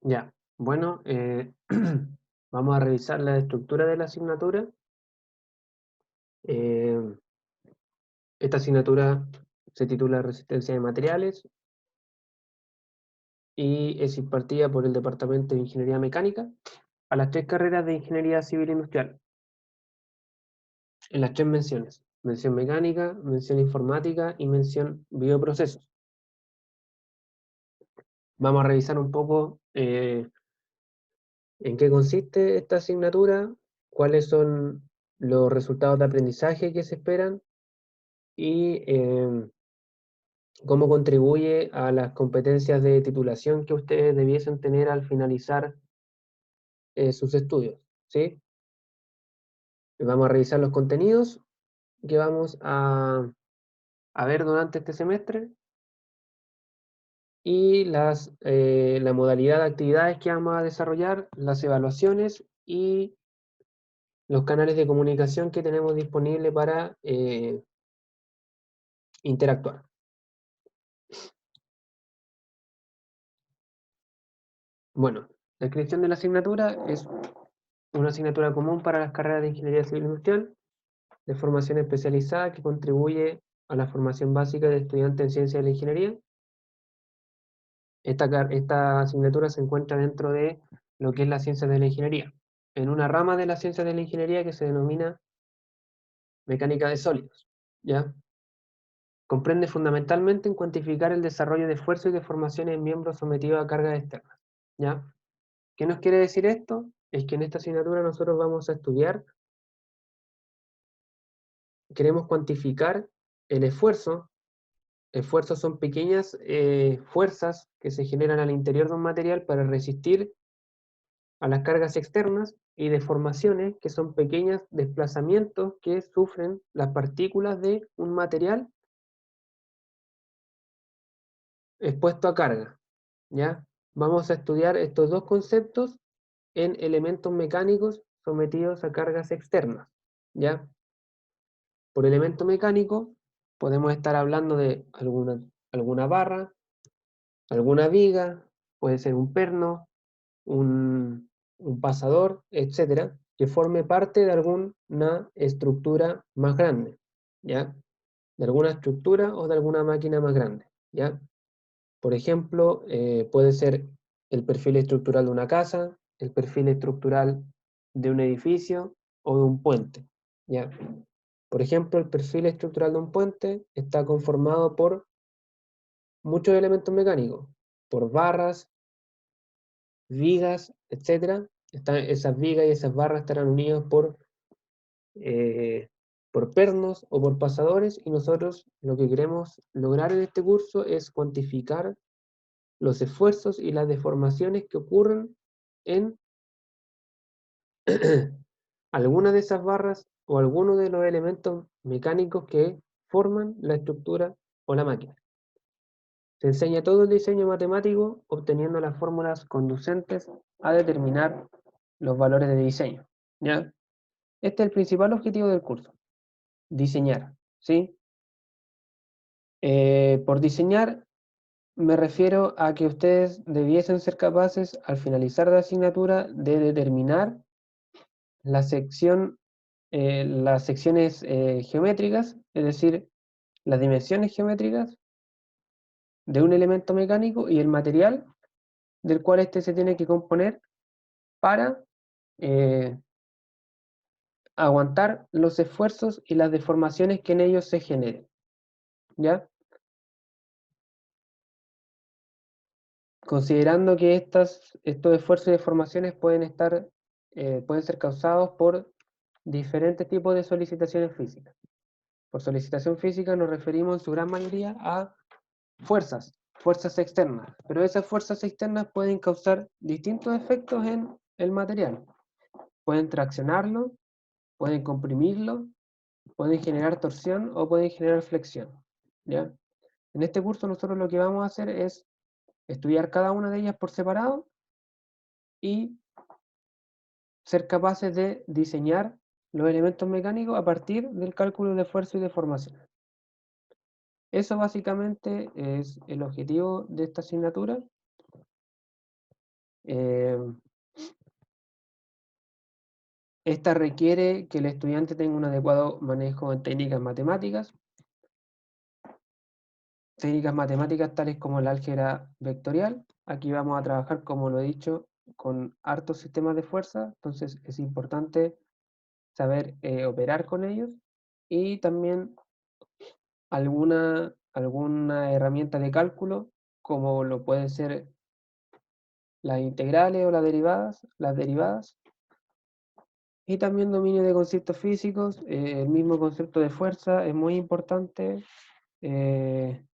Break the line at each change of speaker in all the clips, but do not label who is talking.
Ya, bueno, vamos a revisar la estructura de la asignatura. Eh, Esta asignatura se titula Resistencia de Materiales y es impartida por el Departamento de Ingeniería Mecánica a las tres carreras de Ingeniería Civil Industrial, en las tres menciones: mención mecánica, mención informática y mención bioprocesos. Vamos a revisar un poco en qué consiste esta asignatura, cuáles son los resultados de aprendizaje que se esperan y cómo contribuye a las competencias de titulación que ustedes debiesen tener al finalizar sus estudios, ¿sí? Vamos a revisar los contenidos que vamos a ver durante este semestre y la modalidad de actividades que vamos a desarrollar, las evaluaciones y los canales de comunicación que tenemos disponibles para interactuar. Bueno, la descripción de la asignatura es una asignatura común para las carreras de Ingeniería Civil Industrial, de formación especializada que contribuye a la formación básica de estudiantes en ciencia de la ingeniería. Esta asignatura se encuentra dentro de lo que es la ciencia de la ingeniería, en una rama de la ciencia de la ingeniería que se denomina mecánica de sólidos, ¿ya? Comprende fundamentalmente en cuantificar el desarrollo de esfuerzos y deformaciones en miembros sometidos a cargas externas, ¿ya? ¿Qué nos quiere decir esto? Es que en esta asignatura nosotros vamos a estudiar, queremos cuantificar el esfuerzo. Esfuerzos son pequeñas fuerzas que se generan al interior de un material para resistir a las cargas externas, y deformaciones, que son pequeños desplazamientos que sufren las partículas de un material expuesto a carga, ¿ya? Vamos a estudiar estos dos conceptos en elementos mecánicos sometidos a cargas externas, ¿ya? Por elemento mecánico podemos estar hablando de alguna barra, alguna viga, puede ser un perno, un pasador, etcétera, que forme parte de alguna estructura más grande, ¿ya? De alguna estructura o de alguna máquina más grande, ¿ya? Por ejemplo, puede ser el perfil estructural de una casa, el perfil estructural de un edificio o de un puente, ¿ya? Por ejemplo, el perfil estructural de un puente está conformado por muchos elementos mecánicos, por barras, vigas, etcétera. Esas vigas y esas barras estarán unidas eh, por pernos o por pasadores, y nosotros lo que queremos lograr en este curso es cuantificar los esfuerzos y las deformaciones que ocurren en alguna de esas barras o alguno de los elementos mecánicos que forman la estructura o la máquina. Se enseña todo el diseño matemático obteniendo las fórmulas conducentes a determinar los valores de diseño, ¿ya? Este es el principal objetivo del curso: diseñar, ¿sí? Por diseñar me refiero a que ustedes debiesen ser capaces, al finalizar la asignatura, de determinar la sección, las secciones geométricas, es decir, las dimensiones geométricas de un elemento mecánico y el material del cual éste se tiene que componer para eh, aguantar los esfuerzos y las deformaciones que en ellos se generen, ¿ya? Considerando que estos esfuerzos y deformaciones pueden ser causados por diferentes tipos de solicitaciones físicas. Por solicitación física nos referimos en su gran mayoría a fuerzas externas, pero esas fuerzas externas pueden causar distintos efectos en el material. Pueden traccionarlo, pueden comprimirlo, pueden generar torsión o pueden generar flexión, ¿ya? En este curso nosotros lo que vamos a hacer es estudiar cada una de ellas por separado y ser capaces de diseñar los elementos mecánicos a partir del cálculo de esfuerzo y deformación. Eso básicamente es el objetivo de esta asignatura. Eh, Esta requiere que el estudiante tenga un adecuado manejo en técnicas matemáticas tales como el álgebra vectorial. Aquí vamos a trabajar, como lo he dicho, con hartos sistemas de fuerza, entonces es importante saber operar con ellos y también alguna herramienta de cálculo, como lo pueden ser las integrales o las derivadas, y también dominio de conceptos físicos, el mismo concepto de fuerza es muy importante, eh,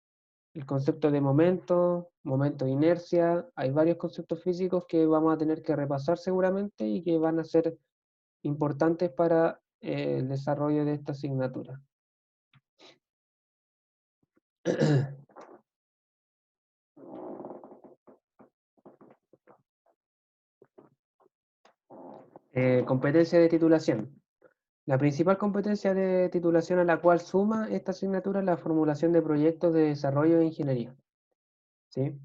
el concepto de momento de inercia, hay varios conceptos físicos que vamos a tener que repasar seguramente y que van a ser importantes para el desarrollo de esta asignatura. Competencia de titulación. La principal competencia de titulación a la cual suma esta asignatura es la formulación de proyectos de desarrollo de ingeniería. ¿Sí?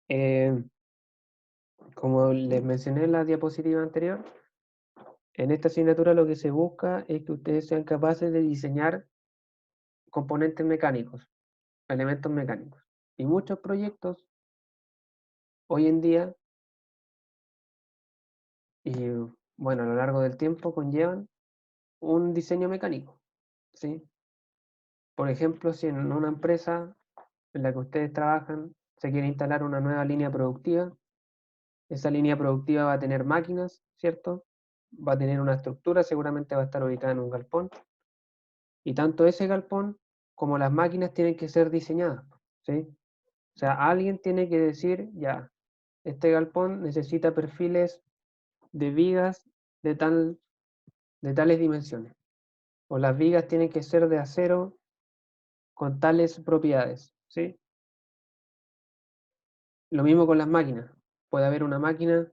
Eh, Como les mencioné en la diapositiva anterior, en esta asignatura lo que se busca es que ustedes sean capaces de diseñar componentes mecánicos, elementos mecánicos. Y muchos proyectos hoy en día, y bueno, a lo largo del tiempo, conllevan un diseño mecánico. ¿Sí? Por ejemplo, si en una empresa en la que ustedes trabajan se quiere instalar una nueva línea productiva, esa línea productiva va a tener máquinas, ¿cierto? Va a tener una estructura, seguramente va a estar ubicada en un galpón. Y tanto ese galpón como las máquinas tienen que ser diseñadas, ¿sí? O sea, alguien tiene que decir, ya, este galpón necesita perfiles de vigas de de tales dimensiones. O las vigas tienen que ser de acero con tales propiedades, ¿sí? Lo mismo con las máquinas. Puede haber una máquina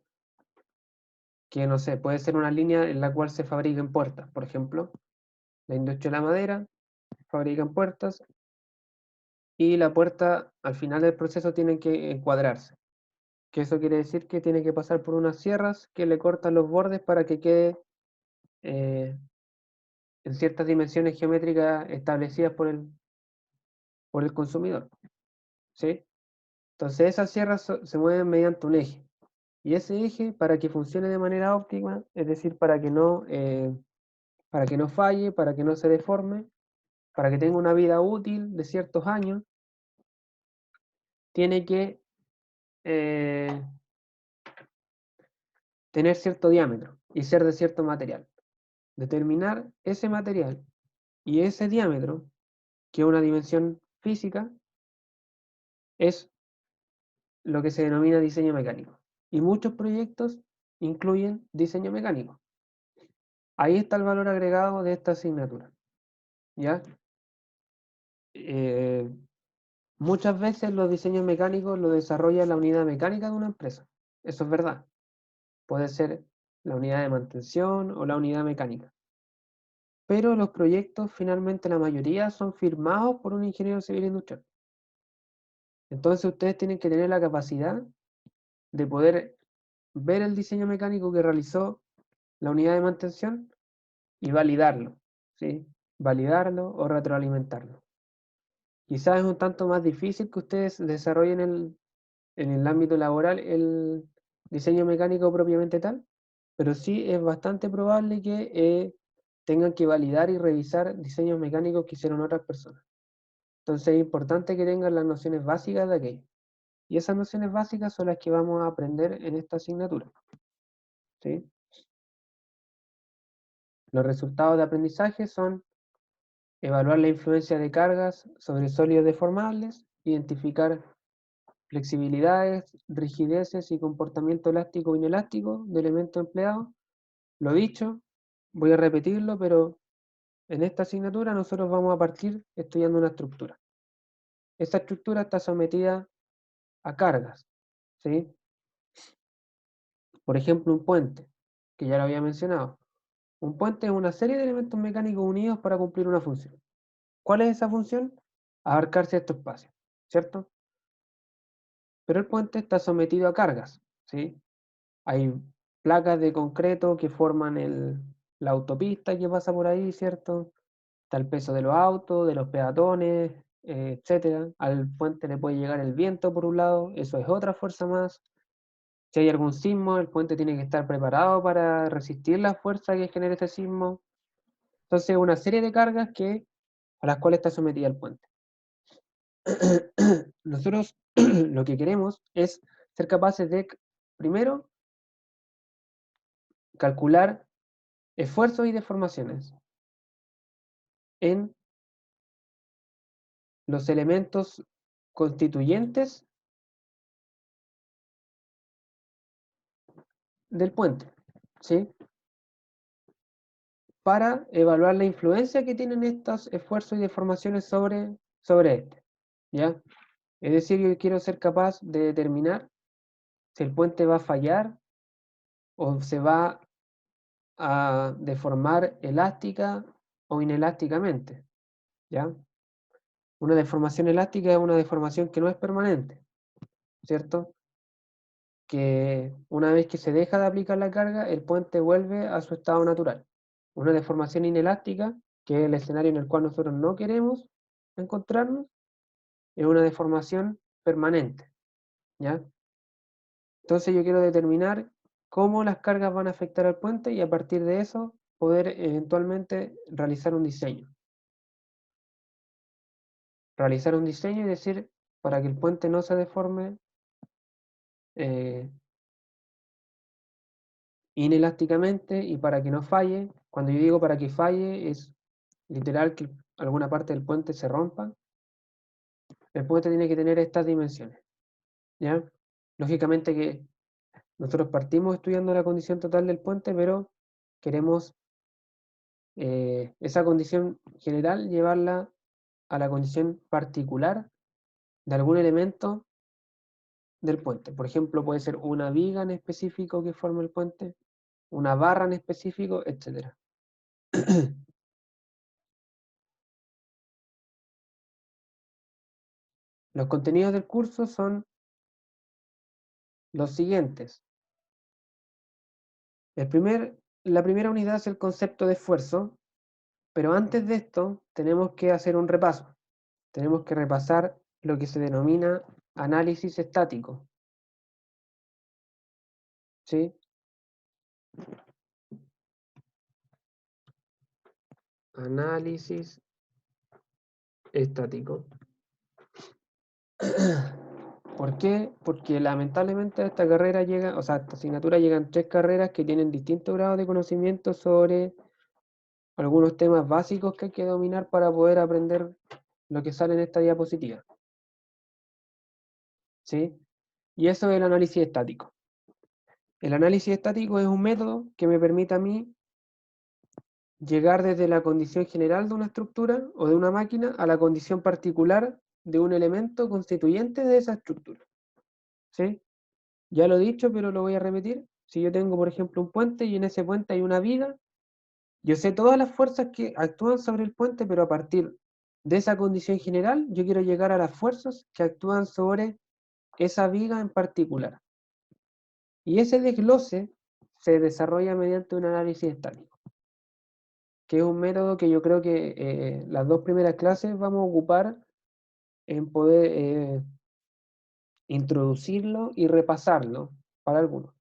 que, no sé, puede ser una línea en la cual se fabriquen puertas, por ejemplo. La industria de la madera fabrican puertas y la puerta al final del proceso tiene que encuadrarse. Que eso quiere decir que tiene que pasar por unas sierras que le cortan los bordes para que quede eh, en ciertas dimensiones geométricas establecidas por el consumidor, ¿sí? Entonces esas sierras se mueven mediante un eje. Y ese eje, para que funcione de manera óptima, es decir, para que no falle, para que no se deforme, para que tenga una vida útil de ciertos años, tiene que eh, tener cierto diámetro y ser de cierto material. Determinar ese material y ese diámetro, que es una dimensión física, es lo que se denomina diseño mecánico. Y muchos proyectos incluyen diseño mecánico. Ahí está el valor agregado de esta asignatura. ¿Ya? Eh, Muchas veces los diseños mecánicos los desarrolla la unidad mecánica de una empresa. Eso es verdad. Puede ser la unidad de mantención o la unidad mecánica. Pero los proyectos, finalmente la mayoría, son firmados por un ingeniero civil industrial. Entonces ustedes tienen que tener la capacidad de poder ver el diseño mecánico que realizó la unidad de mantención y validarlo, ¿sí? Validarlo o retroalimentarlo. Quizás es un tanto más difícil que ustedes desarrollen en el ámbito laboral el diseño mecánico propiamente tal, pero sí es bastante probable que tengan que validar y revisar diseños mecánicos que hicieron otras personas. Entonces es importante que tengan las nociones básicas de aquello. Y esas nociones básicas son las que vamos a aprender en esta asignatura, ¿sí? Los resultados de aprendizaje son evaluar la influencia de cargas sobre sólidos deformables, identificar flexibilidades, rigideces y comportamiento elástico o inelástico de elementos empleados. Lo dicho, voy a repetirlo, pero en esta asignatura nosotros vamos a partir estudiando una estructura. Esta estructura está sometida a cargas, ¿sí? Por ejemplo, un puente, que ya lo había mencionado. Un puente es una serie de elementos mecánicos unidos para cumplir una función. ¿Cuál es esa función? Abarcar cierto espacio, ¿cierto? Pero el puente está sometido a cargas, ¿sí? hay placas de concreto que forman la autopista que pasa por ahí, ¿cierto? Está el peso de los autos, de los peatones, etcétera. Al puente le puede llegar el viento por un lado, eso es otra fuerza más. Si hay algún sismo, el puente tiene que estar preparado para resistir la fuerza que genera este sismo. Entonces, una serie de cargas a las cuales está sometida el puente. Nosotros lo que queremos es ser capaces de, primero, calcular esfuerzos y deformaciones en los elementos constituyentes del puente, ¿sí? Para evaluar la influencia que tienen estos esfuerzos y deformaciones sobre este, ¿ya? Es decir, yo quiero ser capaz de determinar si el puente va a fallar o se va a deformar elástica o inelásticamente, ¿ya? Una deformación elástica es una deformación que no es permanente, ¿cierto? Que una vez que se deja de aplicar la carga, el puente vuelve a su estado natural. Una deformación inelástica, que es el escenario en el cual nosotros no queremos encontrarnos, es una deformación permanente, ¿ya? Entonces yo quiero determinar cómo las cargas van a afectar al puente y a partir de eso poder eventualmente realizar un diseño. Realizar un diseño y decir, para que el puente no se deforme eh, inelásticamente y para que no falle. Cuando yo digo para que falle, es literal que alguna parte del puente se rompa. El puente tiene que tener estas dimensiones, ¿ya? Lógicamente que nosotros partimos estudiando la condición total del puente, pero queremos esa condición general llevarla a la condición particular de algún elemento del puente. Por ejemplo, puede ser una viga en específico que forma el puente, una barra en específico, etc. Los contenidos del curso son los siguientes. La primera unidad es el concepto de esfuerzo, pero antes de esto tenemos que hacer un repaso. Tenemos que repasar lo que se denomina análisis estático, ¿sí? Análisis estático. ¿Por qué? Porque lamentablemente a esta carrera llega, o sea, a esta asignatura llegan 3 carreras que tienen distintos grados de conocimiento sobre algunos temas básicos que hay que dominar para poder aprender lo que sale en esta diapositiva, ¿sí? Y eso es el análisis estático. El análisis estático es un método que me permite a mí llegar desde la condición general de una estructura o de una máquina a la condición particular de un elemento constituyente de esa estructura, ¿sí? Ya lo he dicho, pero lo voy a repetir. Si yo tengo, por ejemplo, un puente y en ese puente hay una viga, yo sé todas las fuerzas que actúan sobre el puente, pero a partir de esa condición general, yo quiero llegar a las fuerzas que actúan sobre esa viga en particular. Y ese desglose se desarrolla mediante un análisis estático, que es un método que yo creo que las 2 primeras clases vamos a ocupar en poder introducirlo y repasarlo para algunos.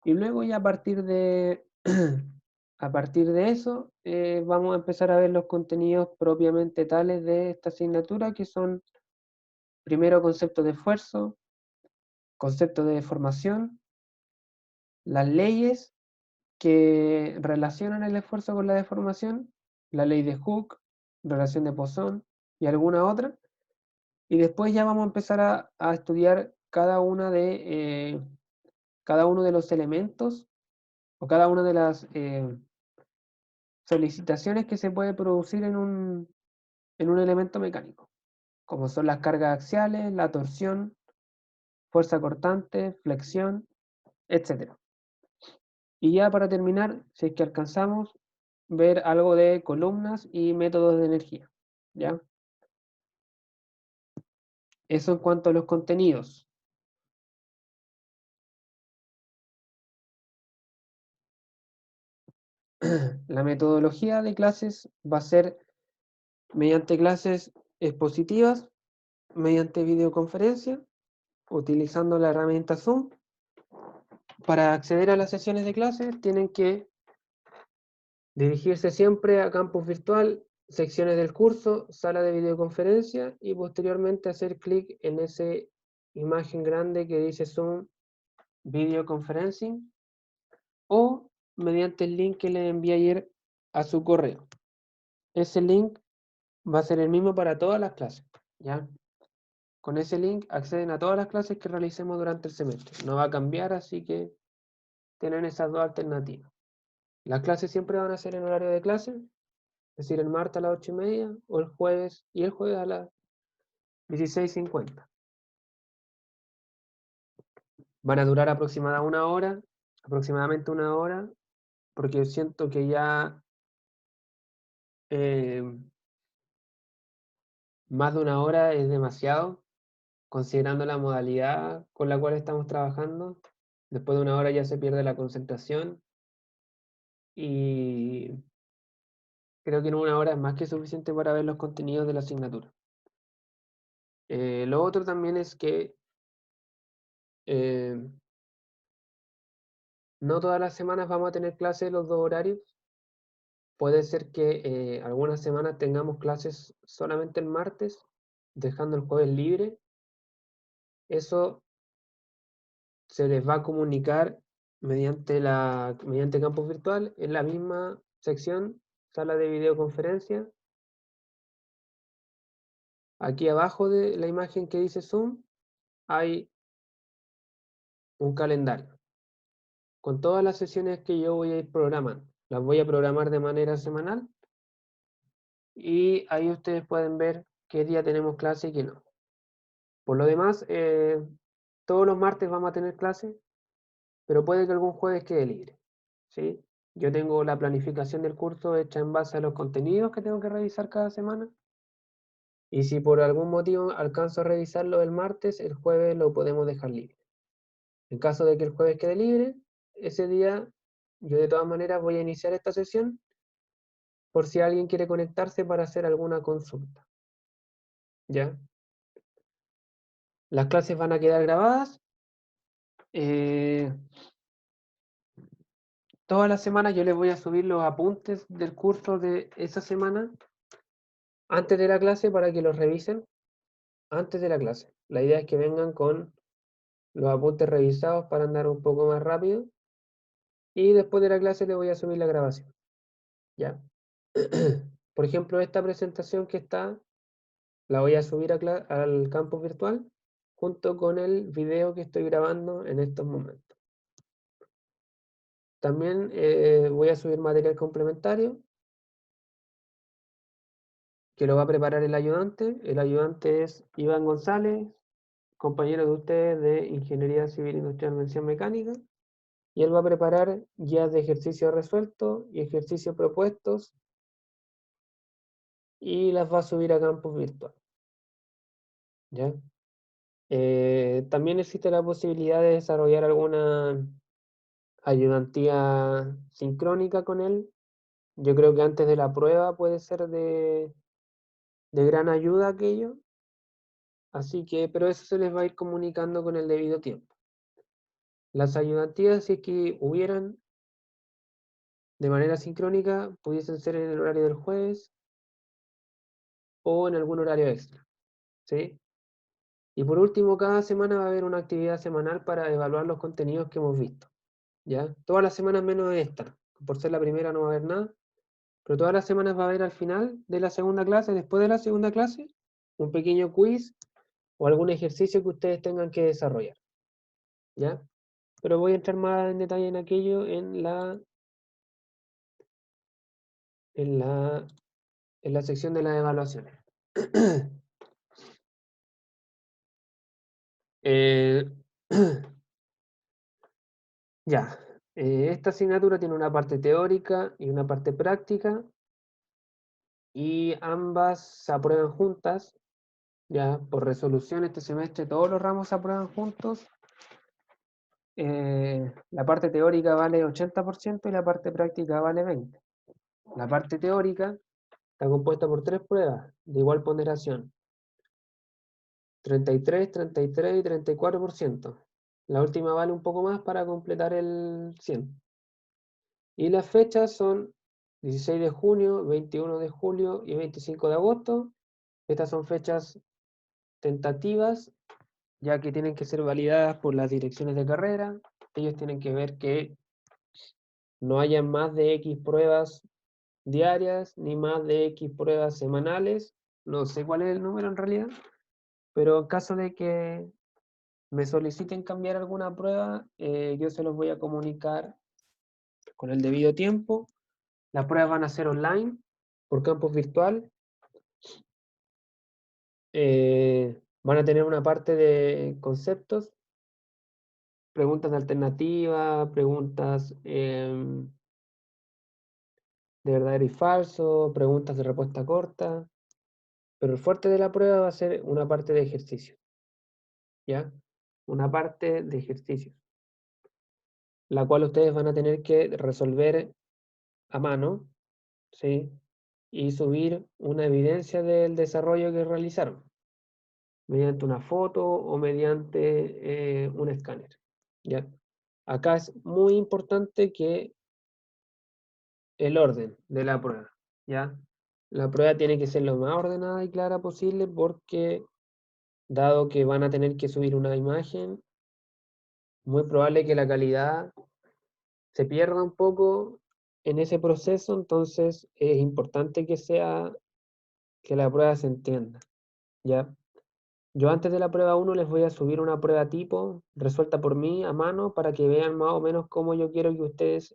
Y luego ya a partir de eso vamos a empezar a ver los contenidos propiamente tales de esta asignatura, que son primero conceptos de esfuerzo, conceptos de deformación, las leyes que relacionan el esfuerzo con la deformación, la ley de Hooke, relación de Poisson y alguna otra. Y después ya vamos a empezar a estudiar cada uno de los elementos o cada una de las solicitaciones que se puede producir en un elemento mecánico, como son las cargas axiales, la torsión, fuerza cortante, flexión, etc. Y ya para terminar, si es que alcanzamos, ver algo de columnas y métodos de energía, ¿ya? Eso en cuanto a los contenidos. La metodología de clases va a ser mediante clases expositivas, mediante videoconferencia, utilizando la herramienta Zoom. Para acceder a las sesiones de clases tienen que dirigirse siempre a campus virtual, secciones del curso, sala de videoconferencia y posteriormente hacer clic en esa imagen grande que dice Zoom Video Conferencing o mediante el link que le envié ayer a su correo. Ese link va a ser el mismo para todas las clases, ¿ya? Con ese link acceden a todas las clases que realicemos durante el semestre. No va a cambiar, así que tienen esas dos alternativas. Las clases siempre van a ser en horario de clase, es decir, el martes a las 8:30 o el jueves, y el jueves a las 16:50. Van a durar aproximadamente una hora, porque siento que ya eh, más de una hora es demasiado, considerando la modalidad con la cual estamos trabajando. Después de una hora ya se pierde la concentración y creo que en una hora es más que suficiente para ver los contenidos de la asignatura. Lo otro también es que eh, no todas las semanas vamos a tener clases los dos horarios. Puede ser que algunas semanas tengamos clases solamente el martes, dejando el jueves libre. Eso se les va a comunicar mediante campus virtual en la misma sección, sala de videoconferencia. Aquí abajo de la imagen que dice Zoom hay un calendario con todas las sesiones que yo voy a ir programando. Las voy a programar de manera semanal y ahí ustedes pueden ver qué día tenemos clase y qué no. Por lo demás, todos los martes vamos a tener clase, pero puede que algún jueves quede libre, ¿sí? Yo tengo la planificación del curso hecha en base a los contenidos que tengo que revisar cada semana. Y si por algún motivo alcanzo a revisarlo el martes, el jueves lo podemos dejar libre. En caso de que el jueves quede libre, ese día yo de todas maneras voy a iniciar esta sesión por si alguien quiere conectarse para hacer alguna consulta. ¿Ya? Las clases van a quedar grabadas. Eh, Todas las semanas yo les voy a subir los apuntes del curso de esa semana antes de la clase para que los revisen antes de la clase. La idea es que vengan con los apuntes revisados para andar un poco más rápido y después de la clase les voy a subir la grabación. ¿Ya? Por ejemplo, esta presentación que está, la voy a subir al campus virtual junto con el video que estoy grabando en estos momentos. También voy a subir material complementario que lo va a preparar el ayudante. El ayudante es Iván González, compañero de ustedes de Ingeniería Civil Industrial Mención Mecánica, y él va a preparar guías de ejercicio resuelto y ejercicios propuestos y las va a subir a campus virtual. ¿Ya? También existe la posibilidad de desarrollar alguna ayudantía sincrónica con él. Yo creo que antes de la prueba puede ser de gran ayuda aquello. Así que, pero eso se les va a ir comunicando con el debido tiempo. Las ayudantías, si es que hubieran de manera sincrónica, pudiesen ser en el horario del jueves o en algún horario extra, ¿sí? Y por último, cada semana va a haber una actividad semanal para evaluar los contenidos que hemos visto, ¿ya? Todas las semanas menos esta. Por ser la primera no va a haber nada, pero todas las semanas va a haber al final de la segunda clase, después de la segunda clase, un pequeño quiz o algún ejercicio que ustedes tengan que desarrollar, ¿ya? Pero voy a entrar más en detalle en aquello en la, en la sección de las evaluaciones. Eh, ya, esta asignatura tiene una parte teórica y una parte práctica y ambas se aprueban juntas. Ya, por resolución este semestre todos los ramos se aprueban juntos la parte teórica vale 80% y la parte práctica vale 20%. La parte teórica está compuesta por 3 pruebas de igual ponderación: 33, 33 y 34%. La última vale un poco más para completar el 100. Y las fechas son 16 de junio, 21 de julio y 25 de agosto. Estas son fechas tentativas, ya que tienen que ser validadas por las direcciones de carrera. Ellos tienen que ver que no haya más de X pruebas diarias, ni más de X pruebas semanales. No sé cuál es el número en realidad, pero en caso de que me soliciten cambiar alguna prueba, yo se los voy a comunicar con el debido tiempo. Las pruebas van a ser online, por campus virtual. Van a tener una parte de conceptos, preguntas de alternativa, preguntas de verdadero y falso, preguntas de respuesta corta, pero el fuerte de la prueba va a ser una parte de ejercicio, ¿ya? Una parte de ejercicios, la cual ustedes van a tener que resolver a mano, ¿sí? Y subir una evidencia del desarrollo que realizaron, mediante una foto o mediante un escáner, ¿ya? Acá es muy importante que el orden de la prueba, ¿ya? La prueba tiene que ser lo más ordenada y clara posible porque, dado que van a tener que subir una imagen, muy probable que la calidad se pierda un poco en ese proceso, entonces es importante que la prueba se entienda, ¿ya? Yo antes de la prueba 1 les voy a subir una prueba tipo resuelta por mí a mano para que vean más o menos cómo yo quiero que ustedes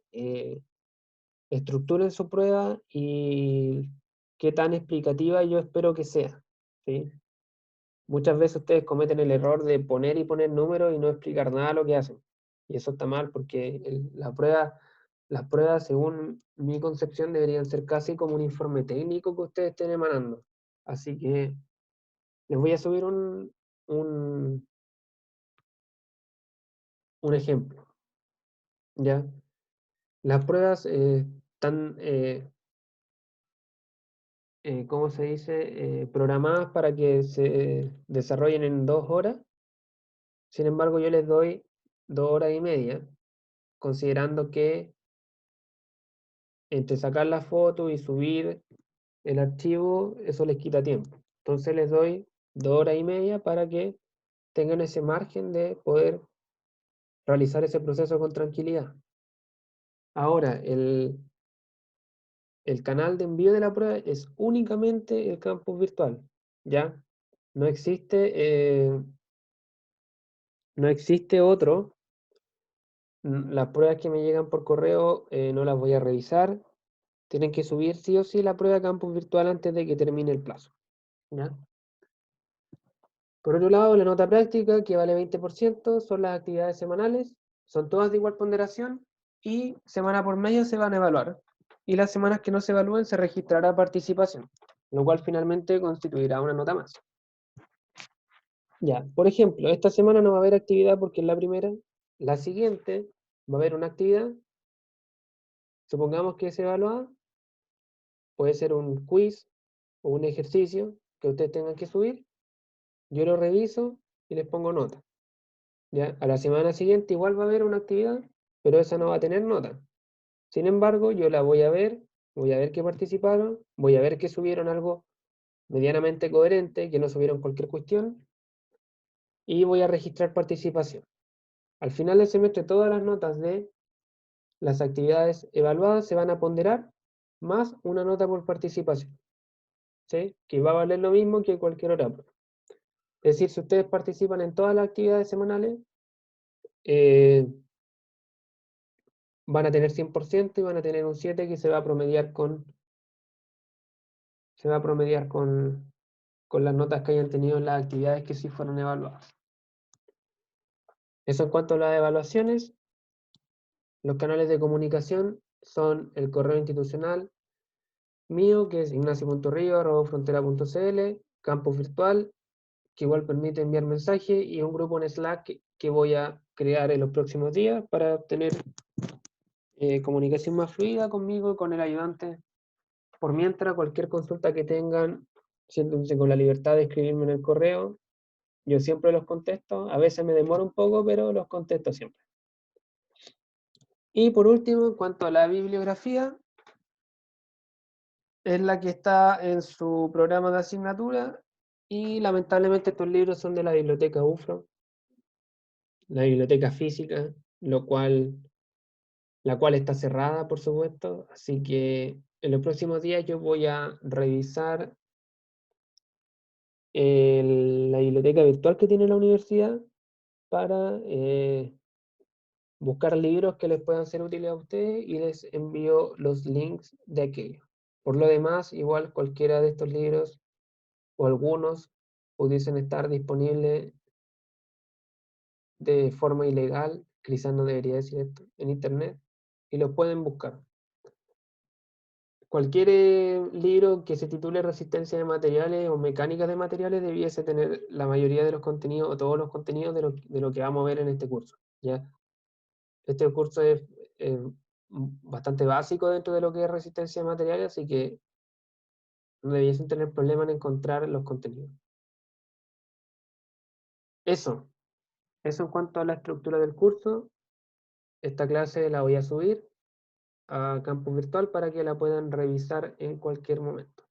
estructuren su prueba y qué tan explicativa yo espero que sea, ¿sí? Muchas veces ustedes cometen el error de poner y poner números y no explicar nada de lo que hacen. Y eso está mal porque las pruebas, según mi concepción, deberían ser casi como un informe técnico que ustedes estén emanando. Así que les voy a subir un, un ejemplo, ¿ya? Las pruebas están, ¿cómo se dice? Programadas para que se desarrollen en 2 horas. Sin embargo, yo les doy 2 horas y media, considerando que entre sacar la foto y subir el archivo, eso les quita tiempo. Entonces les doy 2 horas y media para que tengan ese margen de poder realizar ese proceso con tranquilidad. Ahora, el canal de envío de la prueba es únicamente el campus virtual, ¿ya? No existe, no existe otro. Las pruebas que me llegan por correo no las voy a revisar. Tienen que subir sí o sí la prueba de campus virtual antes de que termine el plazo, ¿ya? Por otro lado, la nota práctica, que vale 20%, son las actividades semanales. Son todas de igual ponderación y semana por medio se van a evaluar. Y las semanas que no se evalúen se registrará participación, lo cual finalmente constituirá una nota más. Ya, por ejemplo, esta semana no va a haber actividad porque es la primera. La siguiente va a haber una actividad. Supongamos que es evaluada. Puede ser un quiz o un ejercicio que ustedes tengan que subir. Yo lo reviso y les pongo nota. ¿Ya? A la semana siguiente igual va a haber una actividad, pero esa no va a tener nota. Sin embargo, yo la voy a ver que participaron, voy a ver que subieron algo medianamente coherente, que no subieron cualquier cuestión, y voy a registrar participación. Al final del semestre, todas las notas de las actividades evaluadas se van a ponderar, más una nota por participación, ¿sí? Que va a valer lo mismo que cualquier otra prueba. Es decir, si ustedes participan en todas las actividades semanales, eh, van a tener 100% y van a tener un 7 que se va a promediar con las notas que hayan tenido en las actividades que sí fueron evaluadas. Eso en cuanto a las evaluaciones. Los canales de comunicación son el correo institucional mío, que es ignacio.rio@frontera.cl, campus virtual, que igual permite enviar mensajes, y un grupo en Slack que voy a crear en los próximos días para tener comunicación más fluida conmigo y con el ayudante. Por mientras, cualquier consulta que tengan, siéntense con la libertad de escribirme en el correo. Yo siempre los contesto. A veces me demoro un poco, pero los contesto siempre. Y por último, en cuanto a la bibliografía, es la que está en su programa de asignatura y lamentablemente estos libros son de la biblioteca UFRO, la biblioteca física, la cual está cerrada, por supuesto, así que en los próximos días yo voy a revisar la biblioteca virtual que tiene la universidad para buscar libros que les puedan ser útiles a ustedes y les envío los links de aquello. Por lo demás, igual cualquiera de estos libros o algunos pudiesen estar disponibles de forma ilegal, quizás no debería decir esto, en internet, y los pueden buscar. Cualquier libro que se titule Resistencia de materiales o Mecánica de materiales debiese tener la mayoría de los contenidos o todos los contenidos de lo que vamos a ver en este curso, ¿ya? Este curso es bastante básico dentro de lo que es resistencia de materiales, así que no debiesen tener problema en encontrar los contenidos. Eso, eso en cuanto a la estructura del curso. Esta clase la voy a subir a campus virtual para que la puedan revisar en cualquier momento.